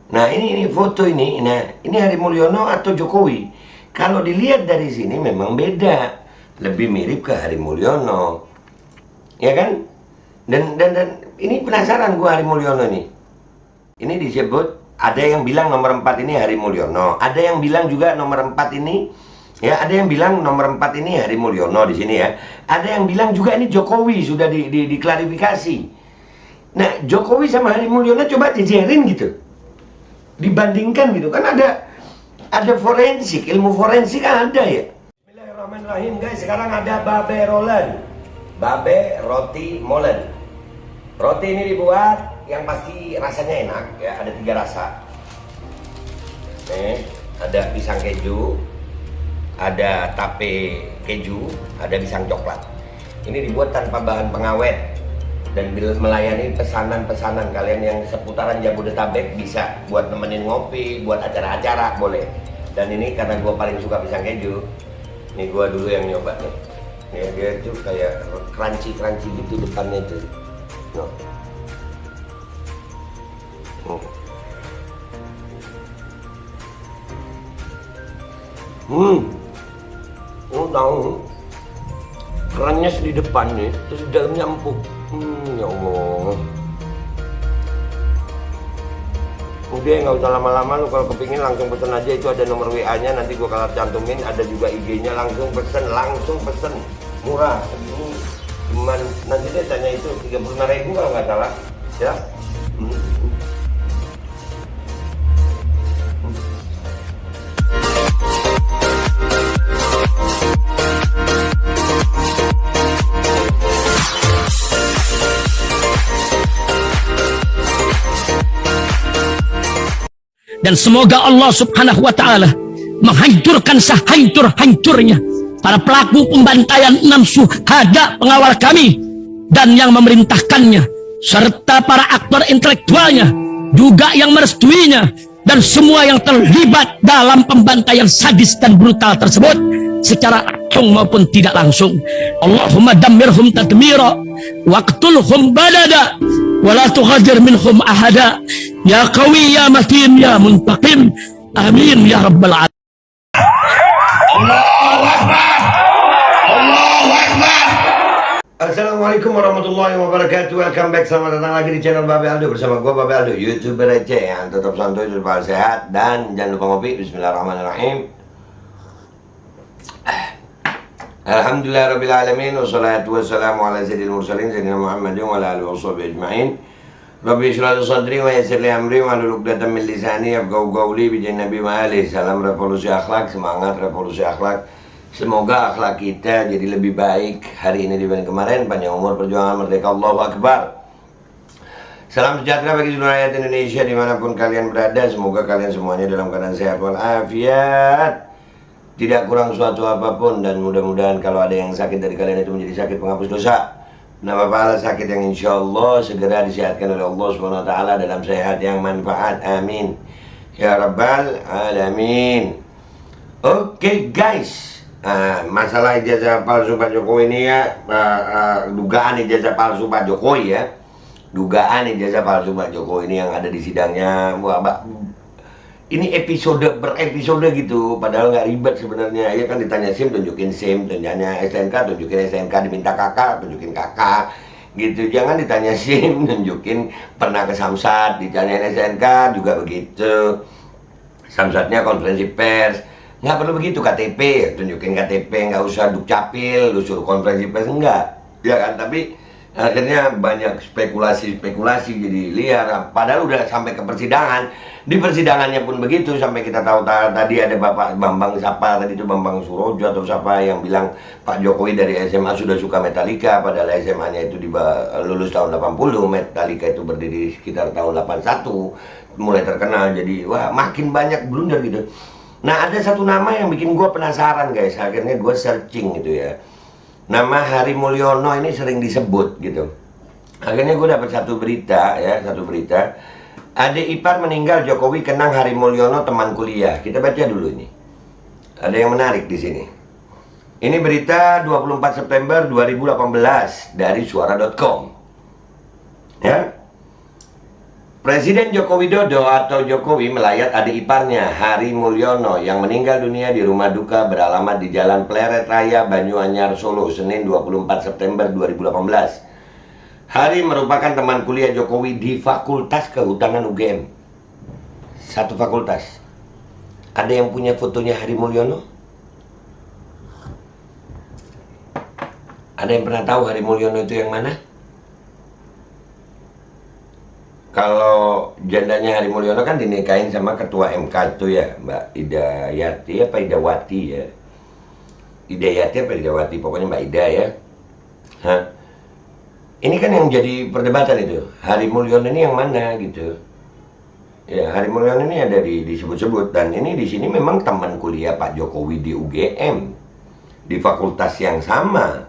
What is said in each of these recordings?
Nah ini foto ini. Nah ini Hari Mulyono atau Jokowi? Kalau dilihat dari sini memang beda, lebih mirip ke Hari Mulyono, ya kan? Dan ini penasaran gua Hari Mulyono nih. Ini disebut, ada yang bilang nomor 4 ini Hari Mulyono, ada yang bilang juga nomor 4 ini, ya, ada yang bilang nomor 4 ini Hari Mulyono di sini ya. Ada yang bilang juga ini Jokowi, sudah diklarifikasi. Nah, Jokowi sama Hari Mulyono coba jejerin gitu. Dibandingkan gitu. Kan ada forensik, ilmu forensik kan ada ya. Bismillahirrahmanirrahim guys, sekarang ada babe rolen. Babe roti molen. Roti ini dibuat yang pasti rasanya enak ya, ada 3 rasa. Nih, ada pisang keju, ada tape keju, ada pisang coklat. Ini dibuat tanpa bahan pengawet dan melayani pesanan-pesanan kalian yang seputaran Jabodetabek, bisa buat nemenin ngopi, buat acara-acara boleh. Dan ini karena gue paling suka pisang keju, nih gue dulu yang nyoba nih. Ya, dia tuh kayak crunchy gitu depannya tuh. No. Tahu kerannya di depan nih, terus di dalamnya empuk. Ya Allah. Udah nggak usah lama-lama, lu kalau kepingin langsung pesen aja, itu ada nomor WA-nya, nanti gua kalau cantumin, ada juga IG-nya, langsung pesen, murah segini. Cuman nanti dia tanya itu 35.000 kalau nggak salah, ya. Dan semoga Allah subhanahu wa ta'ala menghancurkan sehancur-hancurnya para pelaku pembantaian 6 syuhada pengawal kami dan yang memerintahkannya, serta para aktor intelektualnya juga yang merestuinya, dan semua yang terlibat dalam pembantaian sadis dan brutal tersebut secara langsung maupun tidak langsung. Allahumma dammirhum tadmira waqtulhum badada wala tughadir minhum ahada ya qawi ya matin ya muntaqim, amin ya rabbal alamin. Allahu Akbar, Allahu Akbar. Assalamualaikum warahmatullahi wabarakatuh. Welcome back, selamat datang lagi di channel Babe Aldo bersama gua Babe Aldo, YouTuber receh yang tetap santuy, tetap sehat, dan jangan lupa ngopi. Bismillahirrahmanirrahim. Alhamdulillahirabbil alamin, wassalatu wassalamu ala sayyidil mursalin sayyidina Muhammadin wa ala alihi washabihi ajmain. Rabbi shrah li sadri wa yassir li amri wa hlul 'uqdatam min lisani yafqahu qawli bi Nabi Ma'ali. Salam revolusi akhlak, semangat revolusi akhlak. Semoga akhlak kita jadi lebih baik hari ini dibanding kemarin. Panjang umur, perjuangan, merdeka, Allahu Akbar. Salam sejahtera bagi seluruh rakyat Indonesia dimanapun kalian berada. Semoga kalian semuanya dalam keadaan sehat walafiat, tidak kurang suatu apapun, dan mudah-mudahan kalau ada yang sakit dari kalian itu menjadi sakit penghapus dosa. Nama pahala sakit yang insya Allah segera disehatkan oleh Allah SWT dalam sehat yang manfaat. Amin ya rabbal alamin. Oke guys, masalah ijazah palsu Pak Jokowi ini ya, dugaan ijazah palsu Pak Jokowi ya, dugaan ijazah palsu Pak Jokowi ini yang ada di sidangnya. Ini episode berepisode gitu, padahal nggak ribet sebenarnya. Ya kan, ditanya SIM, tunjukin SIM, tanya SNK, tunjukin SNK, diminta kakak, tunjukin kakak, gitu. Jangan ditanya SIM, tunjukin pernah ke Samsat, ditanya SNK juga begitu. Samsatnya konferensi pers, nggak perlu begitu. KTP, tunjukin KTP, nggak usah dukcapil, lu suruh konferensi pers, enggak, ya kan? Tapi akhirnya banyak spekulasi jadi liar. Padahal udah sampai ke persidangan. Di persidangannya pun begitu, sampai kita tahu tadi ada Bapak Bambang siapa tadi itu, Bambang Surojo atau siapa, yang bilang Pak Jokowi dari SMA sudah suka Metallica, padahal SMA-nya itu lulus tahun 80, Metallica itu berdiri sekitar tahun 81, mulai terkenal. Jadi wah, makin banyak blunder gitu. Nah, ada satu nama yang bikin gue penasaran guys, akhirnya gue searching gitu ya. Nama Hari Mulyono ini sering disebut gitu. Akhirnya gue dapat satu berita ya, adik ipar meninggal Jokowi kenang Hari Mulyono teman kuliah. Kita baca dulu ini. Ada yang menarik di sini. Ini berita 24 September 2018 dari suara.com. Ya. Presiden Joko Widodo atau Jokowi melayat adik iparnya Hari Mulyono yang meninggal dunia di rumah duka beralamat di Jalan Pleret Raya, Banyuanyar, Solo, Senin 24 September 2018. Hari merupakan teman kuliah Jokowi di Fakultas Kehutanan UGM. Satu fakultas. Ada yang punya fotonya Hari Mulyono? Ada yang pernah tahu Hari Mulyono itu yang mana? Kalau jandanya Hari Mulyono kan dinikahin sama ketua MK itu ya, Mbak Idayati apa Idawati ya? Idayati apa Idawati, pokoknya Mbak Ida ya. Hah? Ini kan yang jadi perdebatan itu, Hari Mulyono ini yang mana gitu. Ya, Hari Mulyono ini ada disebut-sebut, dan ini di sini memang teman kuliah Pak Jokowi di UGM, di fakultas yang sama.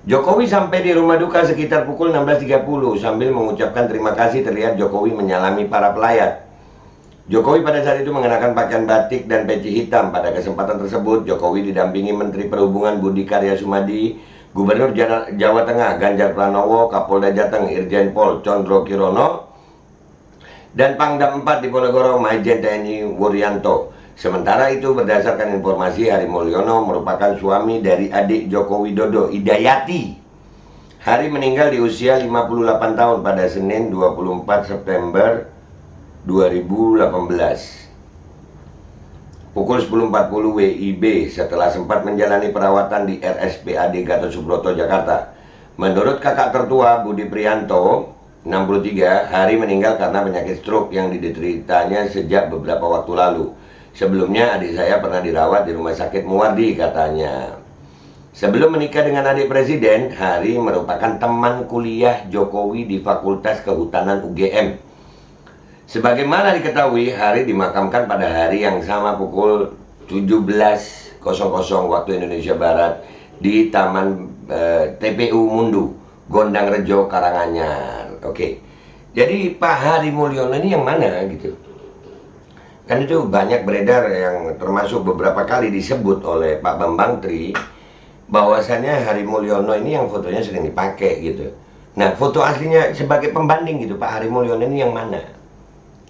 Jokowi sampai di rumah duka sekitar pukul 16.30 sambil mengucapkan terima kasih. Terlihat Jokowi menyalami para pelayat. Jokowi pada saat itu mengenakan pakaian batik dan peci hitam. Pada kesempatan tersebut Jokowi didampingi Menteri Perhubungan Budi Karya Sumadi, Gubernur Jawa Tengah Ganjar Pranowo, Kapolda Jateng Irjen Pol Condro Kirono, dan Pangdam 4 Diponegoro Majen TNI Wuryanto. Sementara itu, berdasarkan informasi, Hari Mulyono merupakan suami dari adik Joko Widodo, Idayati. Hari meninggal di usia 58 tahun pada Senin 24 September 2018. Pukul 10.40 WIB setelah sempat menjalani perawatan di RSPAD Gatot Subroto, Jakarta. Menurut kakak tertua Budi Prianto, 63, Hari meninggal karena penyakit stroke yang dideritanya sejak beberapa waktu lalu. Sebelumnya adik saya pernah dirawat di Rumah Sakit Muwardi, katanya. Sebelum menikah dengan adik presiden, Hari merupakan teman kuliah Jokowi di Fakultas Kehutanan UGM. Sebagaimana diketahui, Hari dimakamkan pada hari yang sama pukul 17.00 waktu Indonesia Barat di Taman TPU Mundu, Gondang Rejo, Karanganyar. Oke. Jadi Pak Hari Mulyono ini yang mana gitu? Kan itu banyak beredar, yang termasuk beberapa kali disebut oleh Pak Bambang Tri, bahwasannya Hari Mulyono ini yang fotonya sering dipakai gitu. Nah, foto aslinya sebagai pembanding gitu, Pak Hari Mulyono ini yang mana?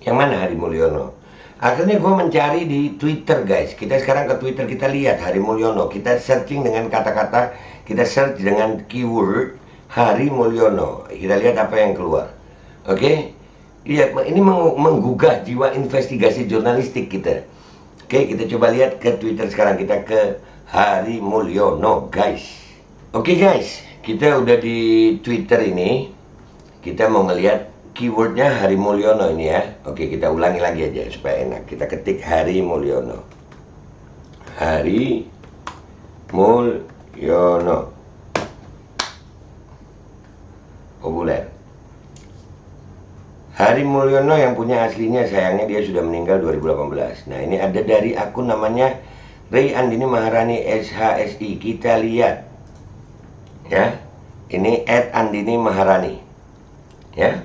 Yang mana Hari Mulyono? Akhirnya gue mencari di Twitter, guys. Kita sekarang ke Twitter, kita lihat Hari Mulyono. Kita searching dengan kata-kata, kita search dengan keyword Hari Mulyono. Kita lihat apa yang keluar. Oke? Lihat, ini menggugah jiwa investigasi jurnalistik kita. Oke, kita coba lihat ke Twitter sekarang. Kita ke Hari Mulyono, guys. Oke, guys, kita udah di Twitter ini. Kita mau ngelihat keywordnya Hari Mulyono ini ya. Oke, kita ulangi lagi aja supaya enak. Kita ketik Hari Mulyono. Hari Mulyono. Populer. Hari Mulyono yang punya aslinya, sayangnya dia sudah meninggal 2018. Nah, ini ada dari akun namanya Rey Andini Maharani SHSI. Kita lihat ya. Ini @Andini Maharani. Ya.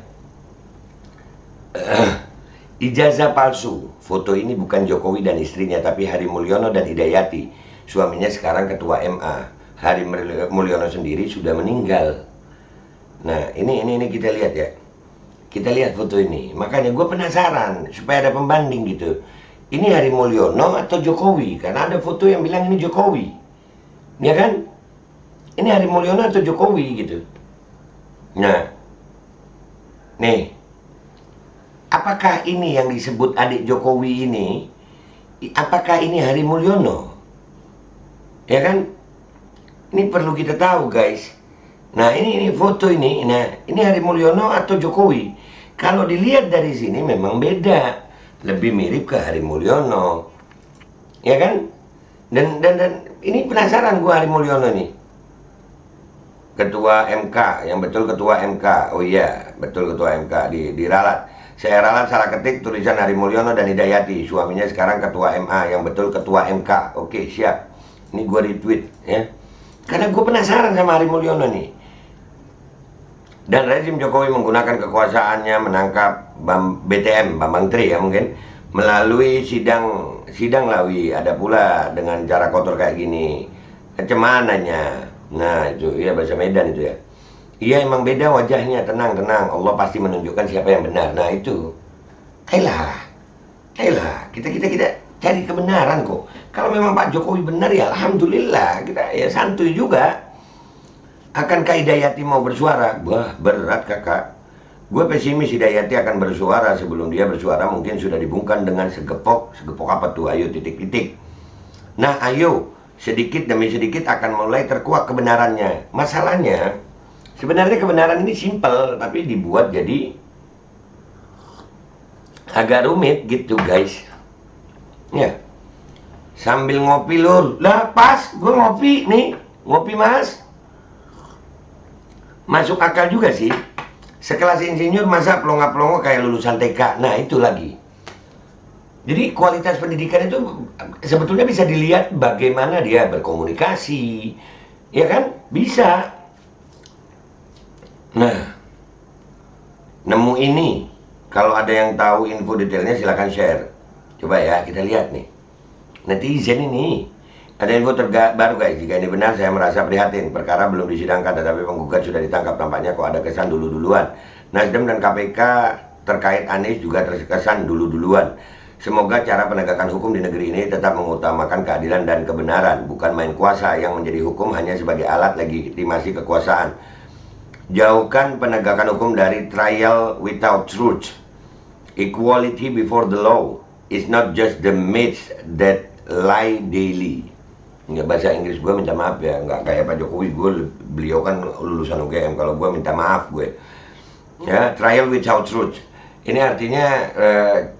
Ijazah palsu. Foto ini bukan Jokowi dan istrinya, tapi Hari Mulyono dan Idayati. Suaminya sekarang ketua MA. Hari Mulyono sendiri sudah meninggal. Nah, ini kita lihat ya. Kita lihat foto ini. Makanya gue penasaran supaya ada pembanding gitu. Ini Hari Mulyono atau Jokowi? Karena ada foto yang bilang ini Jokowi. Ya kan? Ini Hari Mulyono atau Jokowi gitu. Nah. Nih. Apakah ini yang disebut adik Jokowi ini? Apakah ini Hari Mulyono? Ya kan? Ini perlu kita tahu, guys. Nah, ini foto ini. Nah, ini Hari Mulyono atau Jokowi? Kalau dilihat dari sini memang beda. Lebih mirip ke Hari Mulyono. Ya kan? Dan ini penasaran gua Hari Mulyono nih. Ketua MK, yang betul ketua MK. Oh iya, betul ketua MK diralat. Saya ralat salah ketik tulisan Hari Mulyono dan Idayati. Suaminya sekarang ketua MA, yang betul ketua MK. Oke, siap. Ini gua retweet ya. Karena gue penasaran sama Hari Mulyono nih. Dan rezim Jokowi menggunakan kekuasaannya menangkap BTM, Bambang Tri ya mungkin, melalui sidang Lawi. Ada pula dengan cara kotor kayak gini. Cemananya. Nah itu ya bahasa Medan itu ya. Iya emang beda wajahnya, tenang, Allah pasti menunjukkan siapa yang benar. Nah itu, ayolah, kita cari kebenaran kok. Kalau memang Pak Jokowi benar ya alhamdulillah, kita ya santuy juga. Akankah Hidayati mau bersuara? Wah berat kakak. Gue pesimis Hidayati akan bersuara. Sebelum dia bersuara mungkin sudah dibungkam dengan segepok apa tuh, ayo titik-titik. Nah ayo, sedikit demi sedikit akan mulai terkuak kebenarannya. Masalahnya, sebenarnya kebenaran ini simpel, tapi dibuat jadi agak rumit gitu guys. Ya, sambil ngopi lur. Lah pas, gue ngopi nih. Ngopi mas. Masuk akal juga sih. Sekelas insinyur masa pelongo-pelongo kayak lulusan TK. Nah itu lagi. Jadi kualitas pendidikan itu sebetulnya bisa dilihat bagaimana dia berkomunikasi. Ya kan? Bisa. Nah, nemu ini. Kalau ada yang tahu info detailnya silahkan share. Coba ya kita lihat nih. Netizen ini. Ada info terbaru guys. Jika ini benar saya merasa prihatin. Perkara belum disidangkan tetapi penggugat sudah ditangkap. Tampaknya kok ada kesan dulu-duluan. Nasdem dan KPK terkait Anies juga terkesan dulu-duluan. Semoga cara penegakan hukum di negeri ini tetap mengutamakan keadilan dan kebenaran. Bukan main kuasa yang menjadi hukum hanya sebagai alat legitimasi kekuasaan. Jauhkan penegakan hukum dari trial without truth. Equality before the law is not just the myths that lie daily. Nggak bahasa Inggris gue minta maaf ya, nggak kayak Pak Jokowi, beliau kan lulusan UGM, kalau gue minta maaf gue. Ya, trial without truth. Ini artinya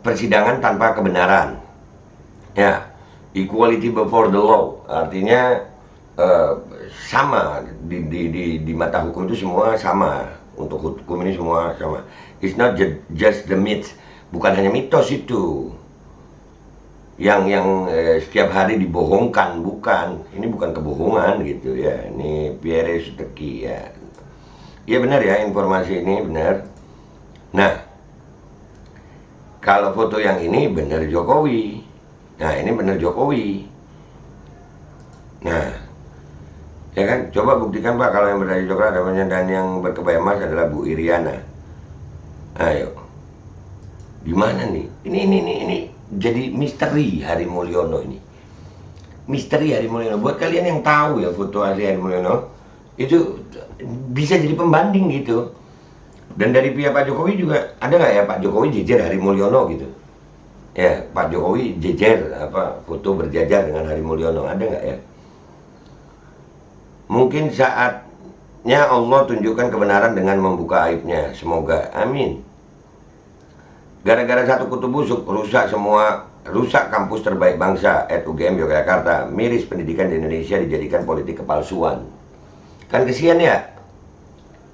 persidangan tanpa kebenaran. Ya, equality before the law artinya sama di mata hukum itu semua sama. Untuk hukum ini semua sama. It's not just the myth, bukan hanya mitos itu. Yang setiap hari dibohongkan, bukan. Ini bukan kebohongan gitu ya. Ini Pierre Suteki ya. Iya benar ya, informasi ini benar. Nah, kalau foto yang ini benar Jokowi. Nah, ini benar Jokowi. Nah, ya kan, coba buktikan Pak kalau yang berdiri coklat namanya dan yang berkebaya emas adalah Bu Iriana. Ayo. Gimana nih? Ini jadi misteri Hari Mulyono ini. Misteri Hari Mulyono. Buat kalian yang tahu ya foto asli Hari Mulyono, itu bisa jadi pembanding gitu. Dan dari pihak Pak Jokowi juga ada nggak ya Pak Jokowi jejer Hari Mulyono gitu? Ya Pak Jokowi jejer foto berjajar dengan Hari Mulyono, ada nggak ya? Mungkin saatnya Allah tunjukkan kebenaran dengan membuka aibnya. Semoga, amin. Gara-gara satu kutu busuk rusak kampus terbaik bangsa @UGM Yogyakarta. Miris pendidikan di Indonesia dijadikan politik kepalsuan. Kan kesian ya.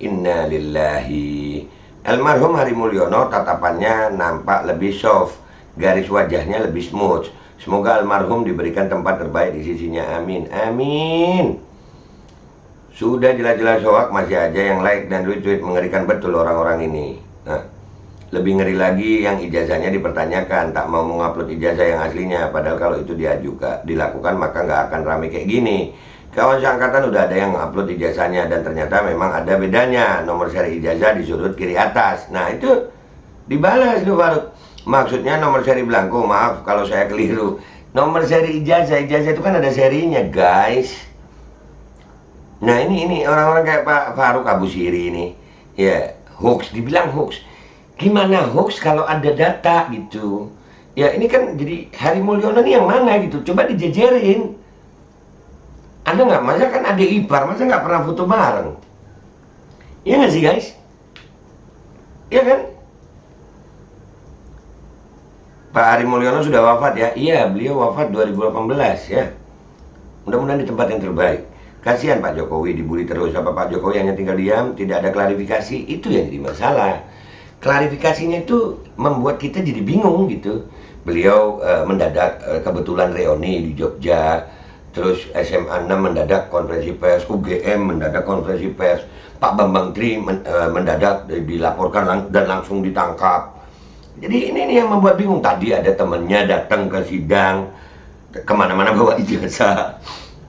Inna lillahi. Almarhum Hari Mulyono tatapannya nampak lebih soft, garis wajahnya lebih smooth. Semoga almarhum diberikan tempat terbaik di sisinya, amin. Amin. Sudah jelas-jelas hoak masih aja yang like dan retweet, mengerikan betul orang-orang ini. Nah, lebih ngeri lagi yang ijazahnya dipertanyakan, tak mau mengupload ijazah yang aslinya. Padahal kalau itu dilakukan maka nggak akan rame kayak gini. Kawan seangkatan udah ada yang upload ijazahnya dan ternyata memang ada bedanya. Nomor seri ijazah di sudut kiri atas. Nah itu dibalas tuh Faruk. Maksudnya nomor seri belangko, maaf kalau saya keliru. Nomor seri ijazah itu kan ada serinya guys. Nah ini orang-orang kayak Pak Faruk Abu Siri ini. Ya hoax, dibilang hoax. Gimana hoax kalau ada data gitu? Ya ini kan jadi Hari Mulyono ini yang mana gitu? Coba dijejerin. Ada nggak? Masa kan adik ipar, masa nggak pernah foto bareng? Iya nggak sih guys? Iya kan? Pak Hari Mulyono sudah wafat ya? Iya, beliau wafat 2018 ya. Mudah-mudahan di tempat yang terbaik. Kasihan Pak Jokowi dibully terus. Apa Pak Jokowi hanya tinggal diam, tidak ada klarifikasi? Itu yang jadi masalah. Klarifikasinya itu membuat kita jadi bingung gitu. Beliau mendadak kebetulan reuni di Jogja. Terus SMA 6 mendadak konferensi pers, UGM mendadak konferensi pers, Pak Bambang Tri mendadak dilaporkan dan langsung ditangkap. Jadi ini yang membuat bingung. Tadi ada temennya datang ke sidang, kemana-mana bawa ijazah.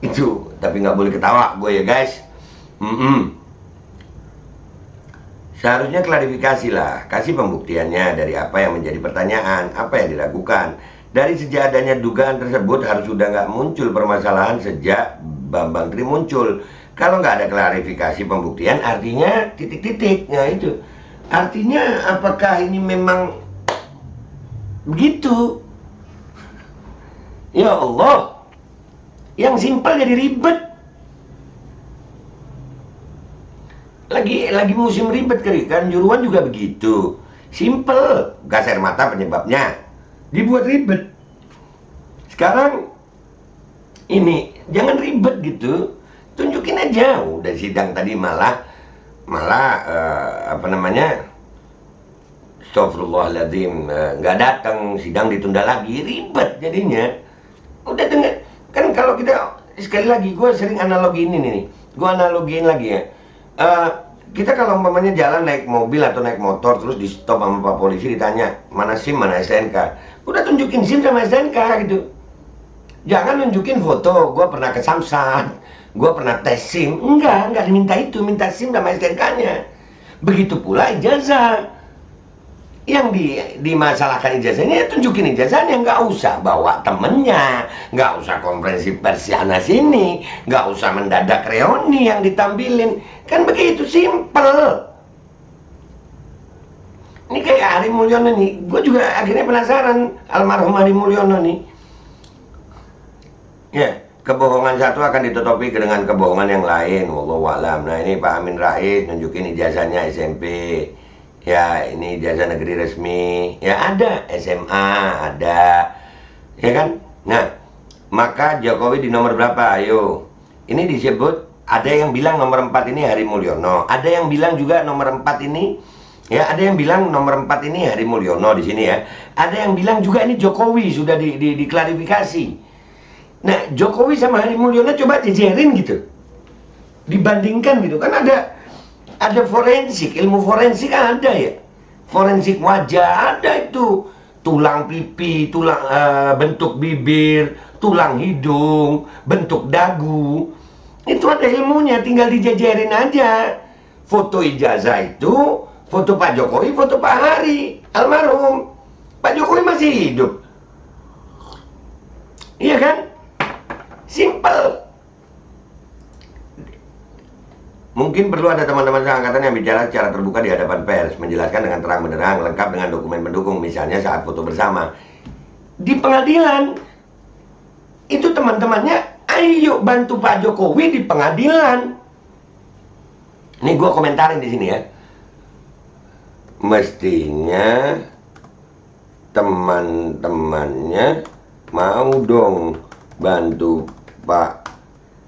Itu, tapi nggak boleh ketawa gue ya guys. Seharusnya klarifikasi lah, kasih pembuktiannya dari apa yang menjadi pertanyaan, apa yang diragukan. Dari sejak adanya dugaan tersebut harus sudah nggak muncul permasalahan sejak Bambang Tri muncul. Kalau nggak ada klarifikasi pembuktian, artinya titik-titik. Nah itu, artinya apakah ini memang begitu? Ya Allah, yang simpel jadi ribet. Lagi musim ribet kan, Juruan juga begitu. Simple, gas air mata penyebabnya, dibuat ribet. Sekarang ini jangan ribet gitu, tunjukin aja. Udah sidang tadi malah apa namanya, astagfirullahaladzim, nggak datang, sidang ditunda lagi, ribet jadinya. Udah dengar kan, kalau kita sekali lagi, gue sering analogi ini nih, gue analogiin lagi ya. Kita kalau umpamanya jalan naik mobil atau naik motor terus di stop sama Pak Polisi, ditanya mana SIM mana STNK, udah tunjukin SIM sama STNK gitu. Jangan nunjukin foto gue pernah ke Samsat, gue pernah tes SIM. Enggak diminta itu, minta SIM sama STNK-nya. Begitu pula ijazah. Yang dimasalahkan ijazahnya, ya tunjukin ijazahnya, nggak usah bawa temennya, nggak usah konferensi pers sana sini, nggak usah mendadak reuni yang ditampilin, kan begitu, simple. Ini kayak Hari Mulyono nih, gue juga akhirnya penasaran, almarhum Hari Mulyono nih. Ya, kebohongan satu akan ditutupi dengan kebohongan yang lain, wallahu a'lam. Nah ini Pak Amin Rais nunjukin ijazahnya SMP. Ya ini ijazah negeri resmi, ya ada SMA, ada, ya kan. Nah maka Jokowi di nomor berapa, ayo. Ini disebut, ada yang bilang nomor 4 ini Hari Mulyono, ada yang bilang juga nomor 4 ini, ya ada yang bilang nomor 4 ini Hari Mulyono di sini ya, ada yang bilang juga ini Jokowi, sudah diklarifikasi. Nah Jokowi sama Hari Mulyono coba jejerin gitu, dibandingkan gitu kan, ada forensik, ilmu forensik ada ya, forensik wajah ada itu, tulang pipi, tulang bentuk bibir, tulang hidung, bentuk dagu, itu ada ilmunya, tinggal dijajarin aja. Foto ijazah itu, foto Pak Jokowi, foto Pak Hari, almarhum. Pak Jokowi masih hidup, iya kan? Simple. Mungkin perlu ada teman-teman seangkatan yang bicara secara terbuka di hadapan pers, menjelaskan dengan terang benderang, lengkap dengan dokumen pendukung, misalnya saat foto bersama. Di pengadilan, itu teman-temannya, ayo bantu Pak Jokowi di pengadilan. Ini gue komentarin di sini ya. Mestinya teman-temannya mau dong bantu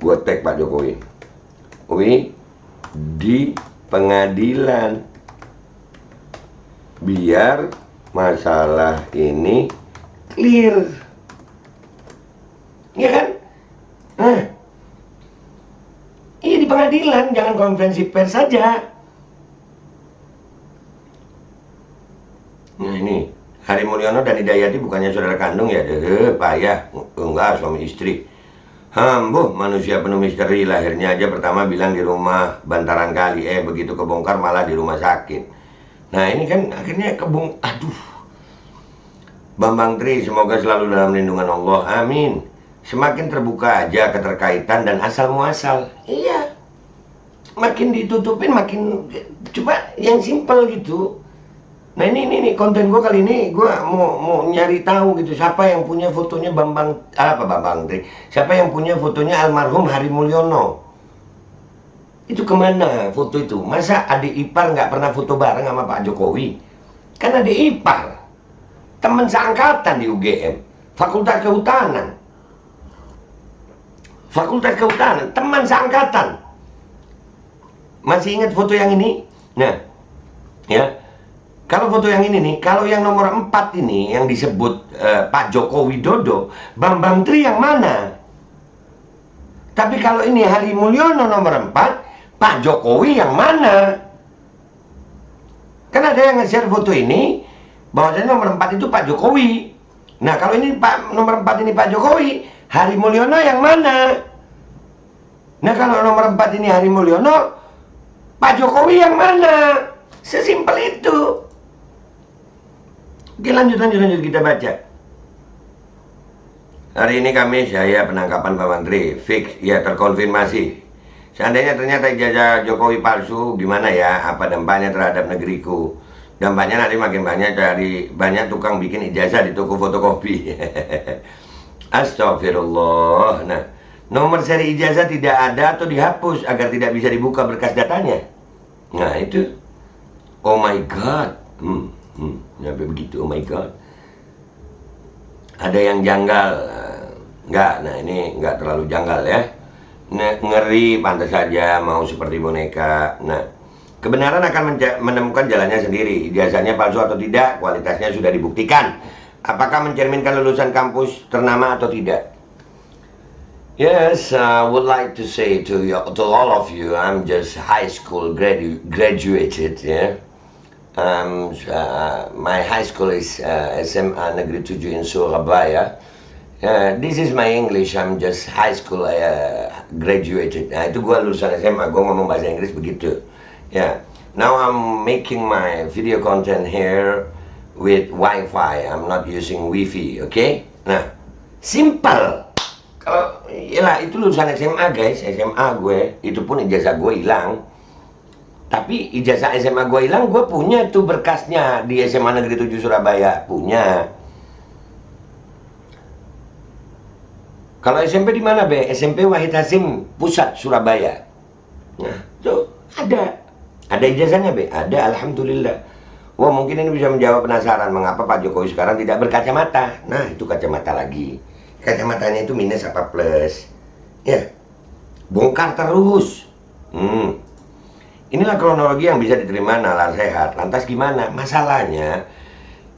gue tag Pak Jokowi. Di pengadilan, biar masalah ini clear, ya kan? Nah, iya di pengadilan, jangan konferensi pers saja. Nah ini Hari Mulyono dan Hidayati bukannya saudara kandung ya? Payah, enggak, suami istri. Hambuh, manusia penuh misteri, lahirnya aja pertama bilang di rumah bantaran kali, begitu kebongkar malah di rumah sakit. Nah ini kan akhirnya aduh. Bambang Tri semoga selalu dalam lindungan Allah, amin. Semakin terbuka aja keterkaitan dan asal muasal. Iya, makin ditutupin makin, coba yang simpel gitu. Nah ini konten gue kali ini, gue mau nyari tahu gitu, siapa yang punya fotonya Bambang Tri, siapa yang punya fotonya almarhum Hari Mulyono. Itu kemana foto itu? Masa adik ipar nggak pernah foto bareng sama Pak Jokowi? Kan adik ipar, teman seangkatan di UGM, Fakultas Kehutanan, teman seangkatan. Masih ingat foto yang ini? Nah, ya. Kalau foto yang ini nih, kalau yang nomor 4 ini yang disebut Pak Joko Widodo, Bambang Tri yang mana? Tapi kalau ini Hari Mulyono nomor 4, Pak Jokowi yang mana? Kan ada yang nge-share foto ini, bahwasanya nomor 4 itu Pak Jokowi. Nah kalau ini nomor 4 ini Pak Jokowi, Hari Mulyono yang mana? Nah kalau nomor 4 ini Hari Mulyono, Pak Jokowi yang mana? Sesimpel itu. Oke, lanjut kita baca. Hari ini Kamis, ya penangkapan Pak Menteri fix, ya terkonfirmasi. Seandainya ternyata ijazah Jokowi palsu, gimana ya? Apa dampaknya terhadap negeriku? Dampaknya nanti makin banyak tukang bikin ijazah di toko fotokopi. Astagfirullah. Nah, nomor seri ijazah tidak ada atau dihapus agar tidak bisa dibuka berkas datanya. Nah itu. Oh my God. Sampai begitu, oh my God. Ada yang janggal. Enggak, nah ini enggak terlalu janggal ya. Ngeri, pantas saja mau seperti boneka. Nah, kebenaran akan menemukan jalannya sendiri. Ijazahnya palsu atau tidak, kualitasnya sudah dibuktikan. Apakah mencerminkan lulusan kampus ternama atau tidak? Yes, I would like to say to all of you, I'm just high school graduated, yeah. My high school is SMA Negeri 7 in Surabaya. This is my English, I'm just high school graduated. Nah, itu gue lulusan SMA, gue ngomong bahasa Inggris begitu. Yeah. Now I'm making my video content here with Wi-Fi. I'm not using Wi-Fi, okay? Nah, simple. Kalau yalah itu lulusan SMA guys, SMA gue, itu pun ijazah gue hilang. Tapi ijazah SMA gue hilang, gue punya tuh berkasnya di SMA Negeri 7 Surabaya, punya. Kalau SMP di mana be? SMP Wahid Hasim Pusat Surabaya. Nah, tuh ada ijazahnya be? Ada, alhamdulillah. Wah, mungkin ini bisa menjawab penasaran mengapa Pak Jokowi sekarang tidak berkacamata. Nah, itu kacamata lagi. Kacamatanya itu minus apa plus? Ya, bongkar terus. Inilah kronologi yang bisa diterima nalar sehat. Lantas gimana? Masalahnya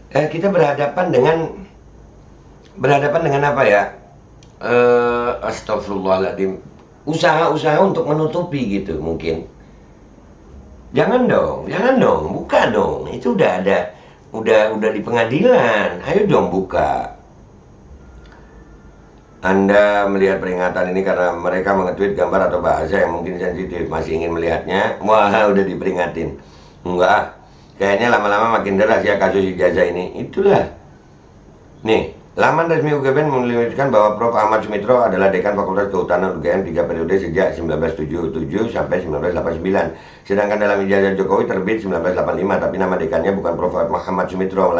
kita berhadapan dengan apa ya? Astagfirullahaladzim. Usaha-usaha untuk menutupi gitu mungkin. Jangan dong, buka dong. Itu udah ada, udah di pengadilan. Ayo dong buka. Anda melihat peringatan ini karena mereka mengetweet gambar atau bahasa yang mungkin sensitif, masih ingin melihatnya. Wah, udah diperingatin. Enggak, kayaknya lama-lama makin deras ya kasus ijazah ini. Itulah. Nih, laman resmi UGM menuliskan bahwa Prof. Ahmad Sumitro adalah Dekan Fakultas Kehutanan UGM 3 periode sejak 1977 sampai 1989. Sedangkan dalam ijazah Jokowi terbit 1985, tapi nama dekannya bukan Prof. Muhammad Sumitro.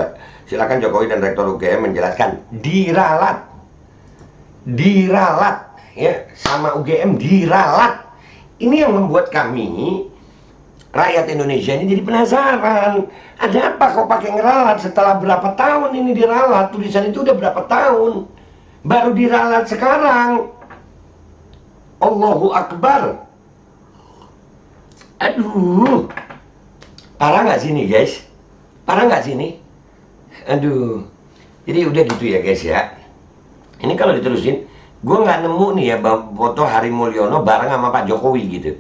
Silakan Jokowi dan Rektor UGM menjelaskan. Diralat ya, sama UGM diralat. Ini yang membuat kami rakyat Indonesia ini jadi penasaran. Ada apa kok pakai ngeralat? Setelah berapa tahun ini diralat? Tulisan itu udah berapa tahun? Baru diralat sekarang. Allahu Akbar. Aduh, parah nggak sini guys? Parah nggak sini? Aduh. Jadi udah gitu ya guys ya. Ini kalau diterusin, gue nggak nemu nih ya foto Hari Mulyono bareng sama Pak Jokowi gitu.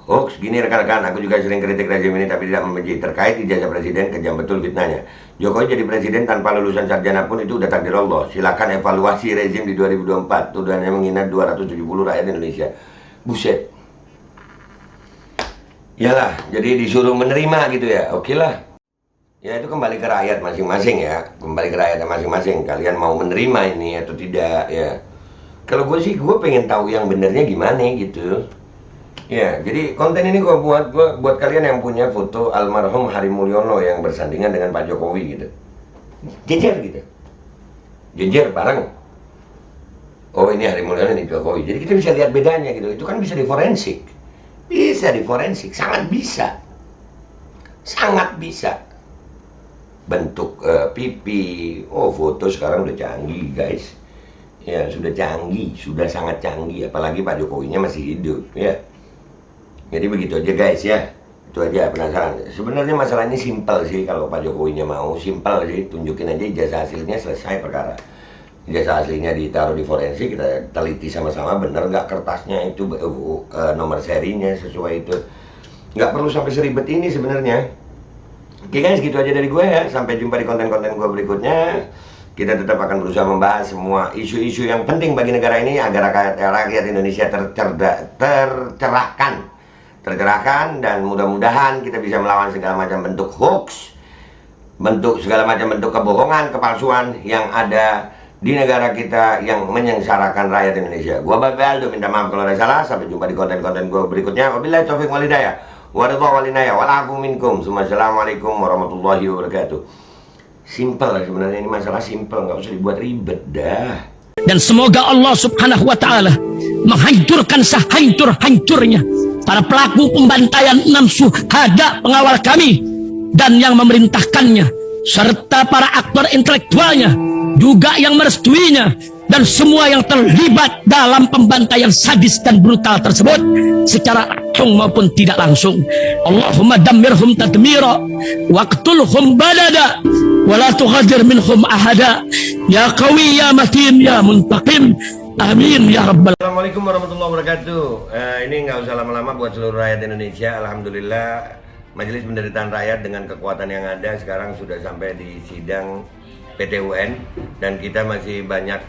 Hoax, gini rekan-rekan, aku juga sering kritik rezim ini tapi tidak membenci. Terkait ijazah presiden, kejam betul fitnahnya. Jokowi jadi presiden tanpa lulusan sarjana pun itu udah takdir Allah. Silakan evaluasi rezim di 2024. Tuduhannya menghina 270 rakyat Indonesia. Buset. Yalah, jadi disuruh menerima gitu ya. Oke lah. Ya itu kembali ke rakyat masing-masing ya. Kembali ke rakyat masing-masing. Kalian mau menerima ini atau tidak ya. Kalau gue sih, gue pengen tahu yang benernya gimana gitu. Ya, jadi konten ini gue buat kalian yang punya foto almarhum Hari Mulyono yang bersandingan dengan Pak Jokowi gitu. Jejer gitu. Jejer bareng. Oh ini Hari Mulyono, ini Jokowi. Jadi kita bisa lihat bedanya gitu. Itu kan bisa diforensik. Bisa diforensik, sangat bisa. Sangat bisa. Bentuk pipi. Oh, foto sekarang udah canggih guys. Ya, sudah canggih, sudah sangat canggih. Apalagi Pak Jokowinya masih hidup ya. Jadi begitu aja guys ya. Itu aja penasaran. Sebenarnya masalah ini simpel sih. Kalau Pak Jokowinya mau, simpel sih. Tunjukin aja ijazah aslinya, selesai perkara. Ijazah aslinya ditaruh di forensik, kita teliti sama-sama bener nggak kertasnya itu nomor serinya sesuai itu. Nggak perlu sampai seribet ini sebenarnya. Oke guys, gitu aja dari gue ya. Sampai jumpa di konten-konten gue berikutnya. Kita tetap akan berusaha membahas semua isu-isu yang penting bagi negara ini agar rakyat Indonesia tercerahkan, tergerahkan, dan mudah-mudahan kita bisa melawan segala macam bentuk hoax, segala macam bentuk kebohongan, kepalsuan yang ada di negara kita yang menyengsarakan rakyat Indonesia. Gua Babe Aldo minta maaf kalau ada salah. Sampai jumpa di konten-konten gua berikutnya. Wabillahi taufiq wal hidayah. Waridha walinaya walafu minkum. Assalamualaikum warahmatullahi wabarakatuh. Simple sebenarnya, ini masalah simple, nggak usah dibuat ribet dah. Dan semoga Allah subhanahu wa ta'ala menghancurkan sehancur-hancurnya para pelaku pembantaian 6 syuhada pengawal kami dan yang memerintahkannya, serta para aktor intelektualnya juga yang merestuinya, dan semua yang terlibat dalam pembantaian sadis dan brutal tersebut secara langsung maupun tidak langsung. Allahumma dammirhum tadmira waqtulhum balada wala tughadir minhum ahada ya qawi ya matin ya muntaqim, amin ya rabbal. Assalamualaikum warahmatullahi wabarakatuh. Ini nggak usah lama-lama buat seluruh rakyat Indonesia. Alhamdulillah, Majelis Penderitaan Rakyat dengan kekuatan yang ada sekarang sudah sampai di sidang PT UN, dan kita masih banyak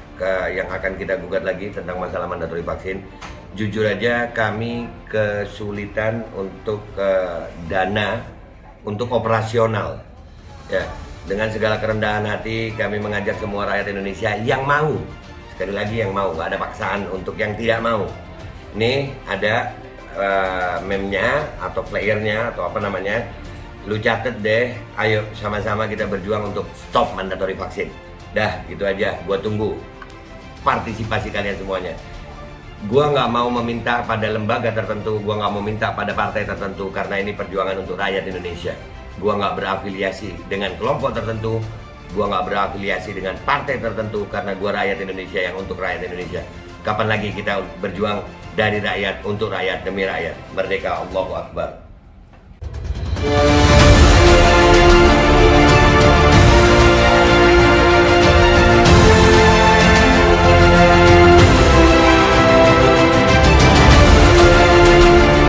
yang akan kita gugat lagi tentang masalah mandatori vaksin. Jujur aja kami kesulitan untuk dana untuk operasional. Ya, dengan segala kerendahan hati kami mengajak semua rakyat Indonesia yang mau, sekali lagi yang mau, gak ada paksaan untuk yang tidak mau. Nih ada meme-nya atau flyernya atau apa namanya, lu catet deh, ayo sama-sama kita berjuang untuk stop mandatori vaksin. Dah, gitu aja, gua tunggu partisipasi kalian semuanya. Gua nggak mau meminta pada lembaga tertentu, gua nggak mau minta pada partai tertentu, karena ini perjuangan untuk rakyat Indonesia. Gua nggak berafiliasi dengan kelompok tertentu, gua nggak berafiliasi dengan partai tertentu, karena gua rakyat Indonesia yang untuk rakyat Indonesia. Kapan lagi kita berjuang dari rakyat untuk rakyat demi rakyat? Merdeka, Allahu Akbar.